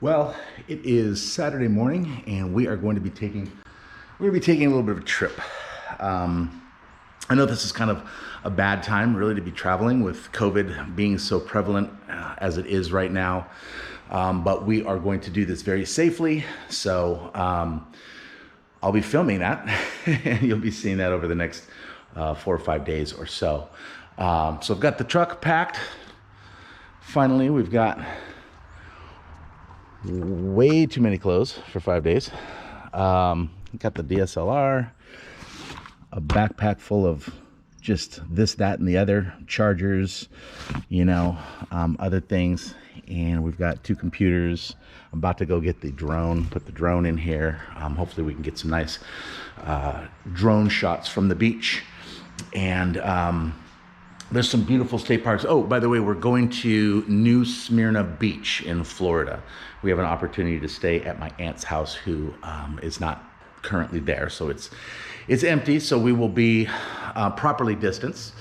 Well, it is Saturday morning, and we are going to be taking a little bit of a trip. I know this is kind of a bad time, really, to be traveling with COVID being so prevalent as it is right now. But we are going to do this very safely. So I'll be filming that, and you'll be seeing that over the next 4 or 5 days or so. So I've got the truck packed. Finally, we've got way too many clothes for 5 days. Got the DSLR, a backpack full of just this, that, and the other, chargers, other things. And we've got 2 computers. I'm about to go get the drone, put the drone in here. Hopefully we can get some nice drone shots from the beach. And there's some beautiful state parks. Oh, by the way, we're going to New Smyrna Beach in Florida. We have an opportunity to stay at my aunt's house, who is not currently there. So it's empty, so we will be properly distanced.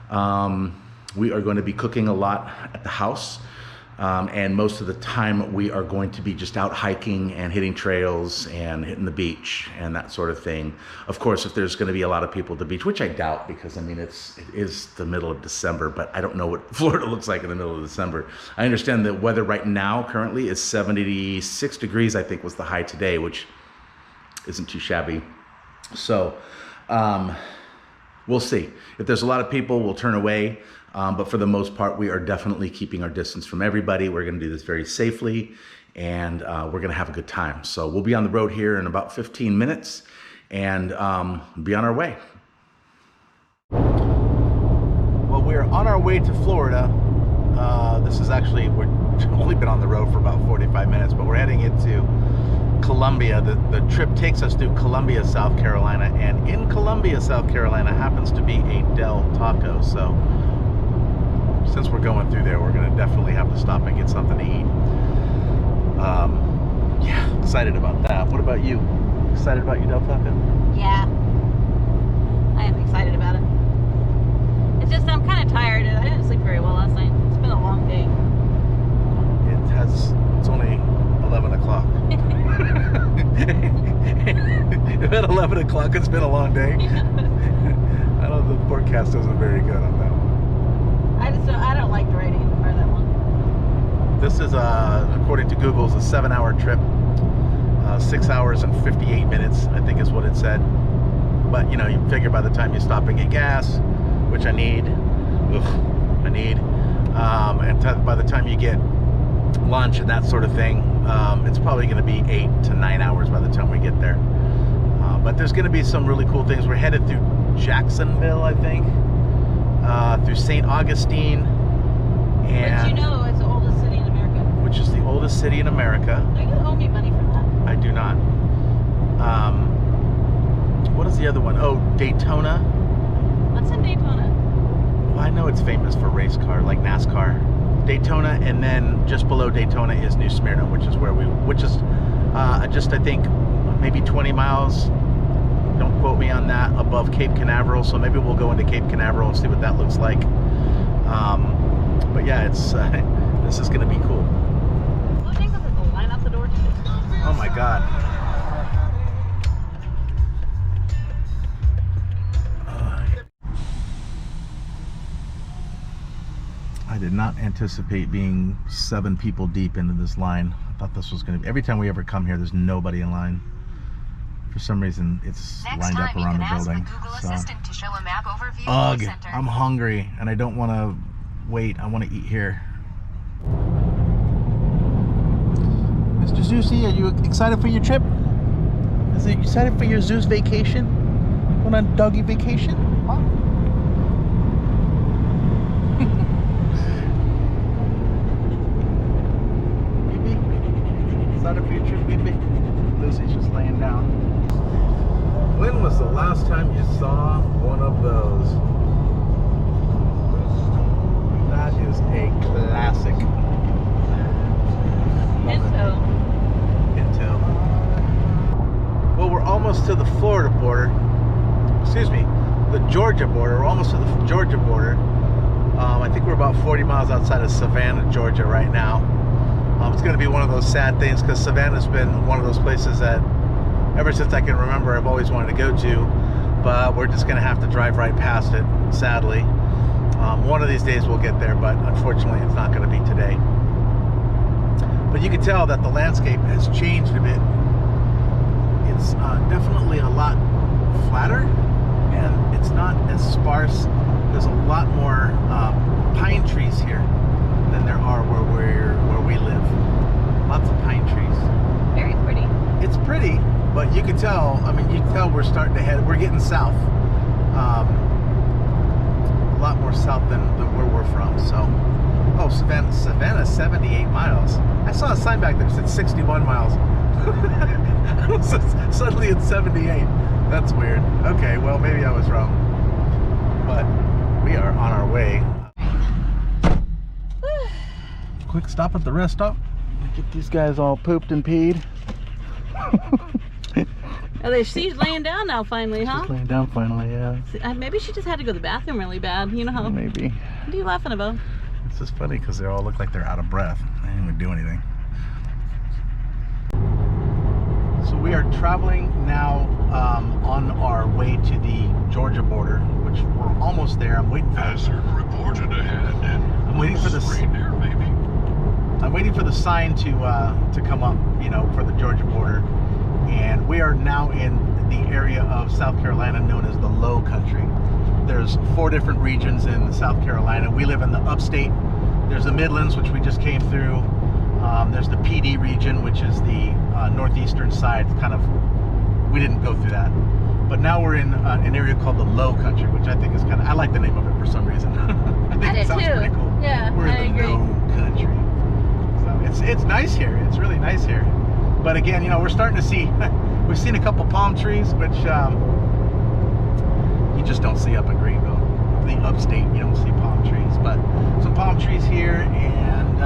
We are going to be cooking a lot at the house. And most of the time we are going to be just out hiking and hitting trails and hitting the beach and that sort of thing. Of course, if there's going to be a lot of people at the beach, which I doubt, because it is the middle of December, but I don't know what Florida looks like in the middle of December. I understand the weather right now currently is 76 degrees, I think was the high today, which isn't too shabby. So we'll see. If there's a lot of people, we'll turn away. But for the most part, we are definitely keeping our distance from everybody. We're going to do this very safely, and we're going to have a good time. So we'll be on the road here in about 15 minutes and be on our way. Well, we're on our way to Florida. This is actually, we've only been on the road for about 45 minutes, but we're heading into Columbia. The trip takes us through Columbia, South Carolina, and in Columbia, South Carolina happens to be a Del Taco. So since we're going through there, we're going to definitely have to stop and get something to eat. Yeah, excited about that. What about you? Excited about your Del Taco? Yeah, I am excited about it. It's just I'm kind of tired. I didn't sleep very well last night. It's been a long day. It's only 11 o'clock. At 11 o'clock, it's been a long day. I know the forecast isn't very good on that one. I don't like riding in the car that long. This is, according to Google, is a 7-hour trip. 6 hours and 58 minutes, I think is what it said. But, you figure by the time you stop and get gas, which I need, and by the time you get lunch and that sort of thing, it's probably going to be 8 to 9 hours by the time we get there. But there's going to be some really cool things. We're headed through Jacksonville, I think. Through St. Augustine, and it's the oldest city in America. Which is the oldest city in America. Do you owe me money for that? I do not. What is the other one? Oh, Daytona. What's in Daytona? Well, I know it's famous for race car, like NASCAR. Daytona, and then just below Daytona is New Smyrna, which is just, I think, maybe 20 miles. Don't quote me on that, above Cape Canaveral. So maybe we'll go into Cape Canaveral and see what that looks like. But yeah, this is going to be cool. Well, I think there's a line out the door today. Oh my God. I did not anticipate being 7 people deep into this line. I thought this was going to be, every time we ever come here, there's nobody in line. For some reason, it's lined up around the building. So, ugh, I'm hungry and I don't want to wait. I want to eat here. Mr. Zeusy, are you excited for your trip? Are you excited for your Zeus vacation? Going on doggy vacation? Huh? Baby? Excited for your trip, baby? Lucy's just laying down. When was the last time you saw one of those? That is a classic. Pinto. Well, we're almost to the Florida border. Excuse me, the Georgia border. We're almost to the Georgia border. I think we're about 40 miles outside of Savannah, Georgia right now. It's going to be one of those sad things because Savannah's been one of those places that ever since I can remember I've always wanted to go to, but we're just going to have to drive right past it, sadly. One of these days we'll get there, but unfortunately it's not going to be today. But you can tell that the landscape has changed a bit. It's definitely a lot flatter, and it's not as sparse. There's a lot more pine trees here than there are where we live. Lots of pine trees. Very pretty. It's pretty, but you can tell, I mean, you can tell we're starting to head, we're getting south. A lot more south than where we're from, so. Oh, Savannah, 78 miles. I saw a sign back there that said 61 miles. Suddenly it's 78. That's weird. Okay, well, maybe I was wrong. But we are on our way. Quick stop at the rest stop. Get these guys all pooped and peed. Oh, she's laying down now finally, huh? She's laying down finally, yeah. Maybe she just had to go to the bathroom really bad. You know how? Maybe. What are you laughing about? It's just funny because they all look like they're out of breath. They didn't even do anything. So we are traveling now on our way to the Georgia border, which we're almost there. I'm waiting for hazard reported ahead. I'm waiting for the reindeer, maybe. I'm waiting for the sign to come up, you know, for the Georgia border. And we are now in the area of South Carolina known as the Low Country. There's 4 different regions in South Carolina. We live in the upstate. There's the Midlands, which we just came through. There's the PD region, which is the northeastern side. Kind of, we didn't go through that. But now we're in an area called the Low Country, which I think is kind of, I like the name of it for some reason. I think it sounds pretty cool. Yeah, we're in the Low Country. So it's nice here. It's really nice here. But again, you know, we're starting to see, we've seen a couple palm trees, which you just don't see up in Greenville. The upstate, you don't see palm trees, but some palm trees here, and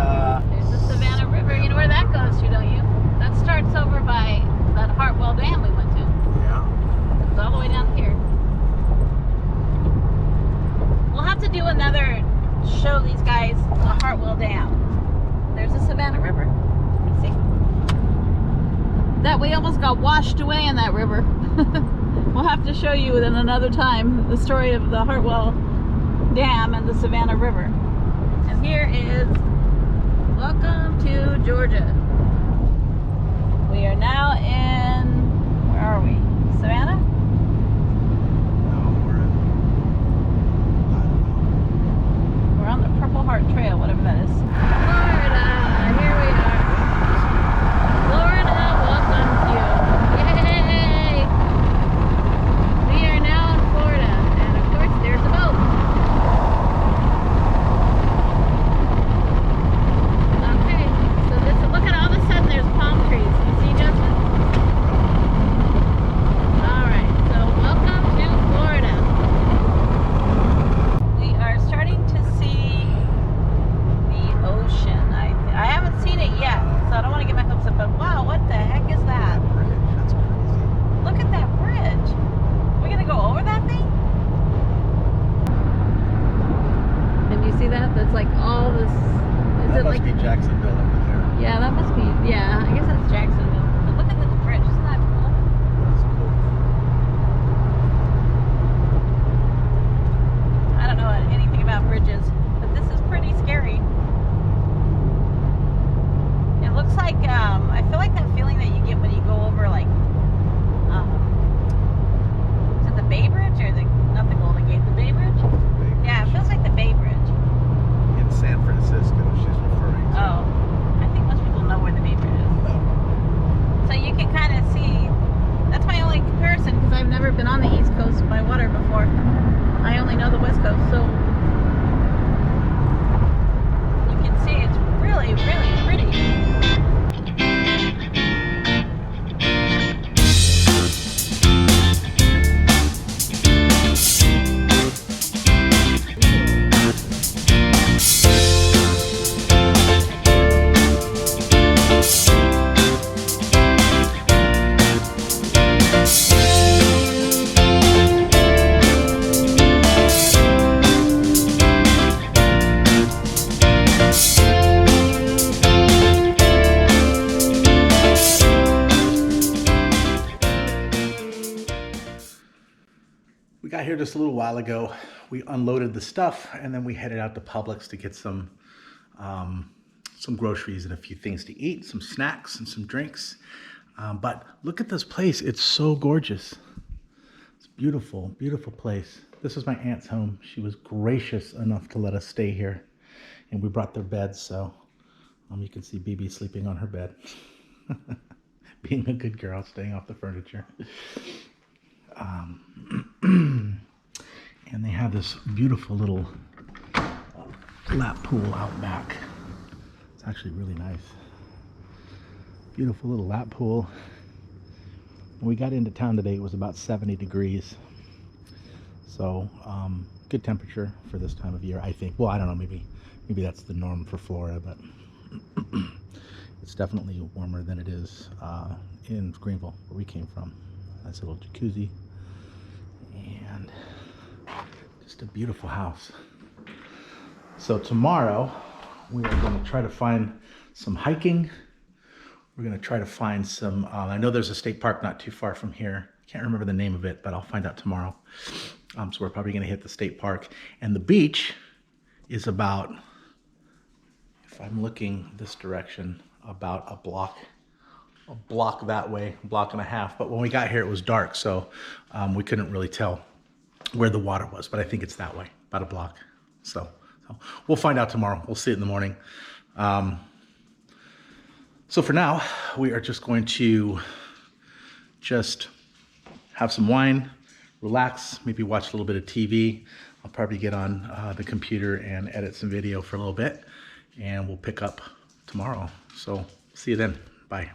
there's the Savannah River. You know where that goes to, don't you? That starts over by that Hartwell Dam we went to. Yeah. It's all the way down here. We'll have to do another, show these guys the Hartwell Dam. There's the Savannah River. See? That we almost got washed away in that river. We'll have to show you then another time the story of the Hartwell Dam and the Savannah River. And here is welcome to Georgia. We are now in, where are we? Savannah? No, We're on the Purple Heart Trail, whatever that is. Florida, here we are. Florida, welcome to. Yay! We are now in Florida, and of course there's a boat. Okay, so this, look at all of a sudden there's palm trees. You see, Justin? Alright, so welcome to Florida. We are starting to see the ocean. I haven't seen it yet, so I don't want to get my hopes up, but wow, what the heck is that? bridge. That's crazy. Look at that bridge. We're gonna go over that thing? And you see that? That's like all this. Is That it must like? be Jacksonville over there. Yeah, that must be. Yeah, I guess that's Jacksonville. But look at this bridge. Isn't that cool? That's cool. I don't know anything about bridges, but this is pretty scary. It looks like I feel like that feeling that you get when you go over like is it the Bay Bridge or the not the Golden Gate, the Bay Bridge? Yeah, it feels like the Bay Bridge. In San Francisco, she's referring to. Oh, got here just a little while ago. We unloaded the stuff and then we headed out to Publix to get some groceries and a few things to eat, some snacks and some drinks. But look at this place. It's so gorgeous. It's beautiful, beautiful place. This is my aunt's home. She was gracious enough to let us stay here. And we brought their beds, so you can see BB sleeping on her bed. Being a good girl, staying off the furniture. And they have this beautiful little lap pool out back. It's actually really nice. Beautiful little lap pool. When we got into town today, it was about 70 degrees. So good temperature for this time of year, I think. Well, I don't know, maybe that's the norm for Florida, but it's definitely warmer than it is in Greenville, where we came from. Nice little jacuzzi and just a beautiful house. So tomorrow we are going to try to find some hiking. We're going to try to find some, I know there's a state park not too far from here. Can't remember the name of it, but I'll find out tomorrow. So we're probably going to hit the state park. And the beach is about, if I'm looking this direction, about a block that way, a block and a half. But when we got here, it was dark, so we couldn't really tell where the water was. But I think it's that way, about a block. So we'll find out tomorrow. We'll see it in the morning. So for now, we are just going to just have some wine, relax, maybe watch a little bit of TV. I'll probably get on the computer and edit some video for a little bit, and we'll pick up tomorrow. So see you then. Bye.